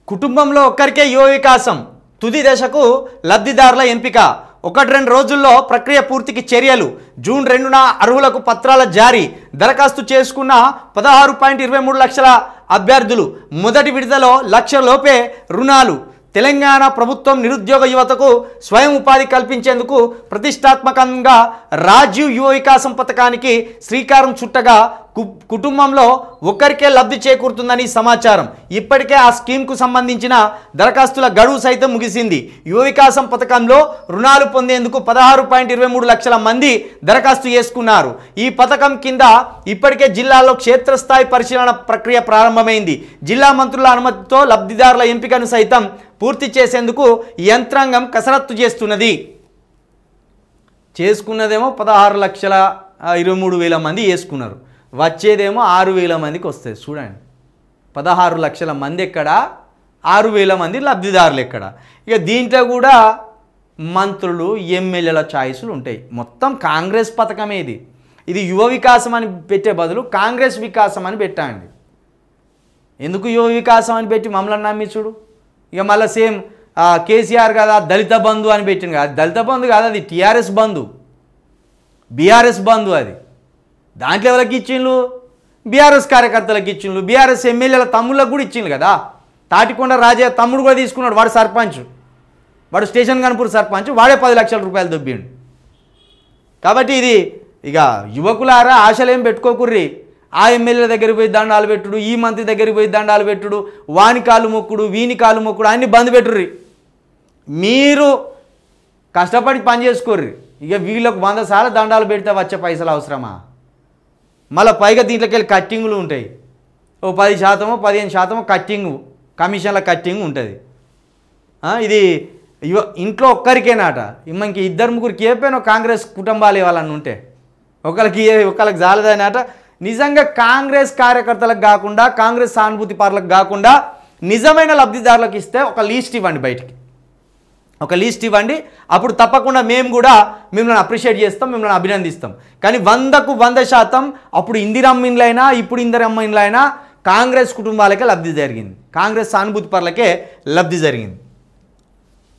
కుటుంబంలో ఒక్కరికే యువ వికాసం తుది దశకు లబ్ధిదారుల ఎంపిక 1-2 రోజుల్లో ప్రక్రియ పూర్తికి చర్యలు జూన్ 2న అర్హులకు పత్రాల జారీ దరఖాస్తు చేసుకున్న 16.23 లక్షల అభ్యర్థులు మొదటి విడతలో లక్ష లోపే రుణాలు తెలంగాణ ప్రభుత్వం నిరుద్యోగ యువతకు స్వయం ఉపాధి కల్పించేందుకు ప్రతిష్టాత్మకంగా రాజీవ్ యువ వికాసం పథకానికి శ్రీకారం చుట్టగా కుటుంబంలో ఒక్కరికే లబ్ధి చేకూరుతుందని సమాచారం. ఇప్పటికే ఆ స్కీమ్కు సంబంధించిన దరఖాస్తుల గడువు సైతం ముగిసింది. యువ వికాసం పథకంలో రుణాలు పొందేందుకు 16.23 లక్షల మంది దరఖాస్తు చేసుకున్నారు. ఈ పథకం కింద ఇప్పటికే జిల్లాలో క్షేత్రస్థాయి పరిశీలన ప్రక్రియ ప్రారంభమైంది. జిల్లా మంత్రుల అనుమతితో లబ్ధిదారుల ఎంపికను సైతం పూర్తి చేసేందుకు యంత్రాంగం కసరత్తు చేస్తున్నది. చేసుకున్నదేమో 16,23,000 మంది చేసుకున్నారు. వచ్చేదేమో 6,000 మందికి వస్తుంది. చూడండి, 16 లక్షల మంది ఎక్కడ, 6,000 మంది లబ్ధిదారులు ఎక్కడ. ఇక దీంట్లో కూడా మంత్రులు ఎమ్మెల్యేల ఛాయిస్లు ఉంటాయి. మొత్తం కాంగ్రెస్ పథకమే ఇది. ఇది యువ వికాసం అని పెట్టే బదులు కాంగ్రెస్ వికాసం అని పెట్టండి. ఎందుకు యువ వికాసం అని పెట్టి మమ్మల్ని నమ్మించుడు? ఇక మళ్ళీ సేమ్ కేసీఆర్ కదా దళిత బంధు అని పెట్టింది కదా. దళిత బంధు కాదు, అది టీఆర్ఎస్ బంధు, బీఆర్ఎస్ బంధు. అది దాంట్లో ఎవరికి ఇచ్చిండ్రు? బీఆర్ఎస్ కార్యకర్తలకు ఇచ్చిండ్రు. బీఆర్ఎస్ ఎమ్మెల్యేల తమ్ముళ్ళకు కూడా ఇచ్చిండ్రు కదా. తాటికొండ రాజయ్య తమ్ముడు కూడా తీసుకున్నాడు. వాడు సర్పంచ్, వాడు స్టేషన్ గన్పూర్ సర్పంచ్, వాడే 10 లక్షల రూపాయలు దొబ్బిండు. కాబట్టి ఇది ఇక యువకులారా ఆశలేం పెట్టుకోకుర్రి. ఆ ఎమ్మెల్యేల దగ్గరికి పోయి దండాలు పెట్టుడు, ఈ మంత్రి దగ్గరికి పోయి దండాలు పెట్టుడు, వాని కాలు మొక్కుడు, వీని కాలు మొక్కుడు అన్నీ బంద్ పెట్టుర్రి. మీరు కష్టపడి పని చేసుకోర్రి. ఇక వీళ్ళకు 100 సార్లు దండాలు పెడితే వచ్చే పైసలు అవసరమా? మళ్ళీ పైగా దీంట్లోకి వెళ్ళి కట్టింగులు ఉంటాయి. ఓ 10%, 15% కట్టింగు, కమిషన్ల కట్టింగ్ ఉంటుంది. ఇది ఇంట్లో ఒక్కరికేనాట. ఇంక 2-3 ఏపైనా కాంగ్రెస్ కుటుంబాలు ఇవ్వాలని ఉంటే ఒకరికి జాలదనాట. నిజంగా కాంగ్రెస్ కార్యకర్తలకు కాకుండా, కాంగ్రెస్ సానుభూతి పరులకు కాకుండా నిజమైన లబ్ధిదారులకు ఇస్తే ఒక లీస్ట్ ఇవ్వండి, బయటికి ఒక లీస్ట్ ఇవ్వండి. అప్పుడు తప్పకుండా మేము కూడా మిమ్మల్ని అప్రిషియేట్ చేస్తాం, మిమ్మల్ని అభినందిస్తాం. కానీ 100కు 100% అప్పుడు ఇందిరమ్మ ఇండ్లైనా ఇప్పుడు ఇందిరమ్మ ఇండ్లైనా కాంగ్రెస్ కుటుంబాలకే లబ్ధి జరిగింది, కాంగ్రెస్ సానుభూతి పరులకే లబ్ధి జరిగింది.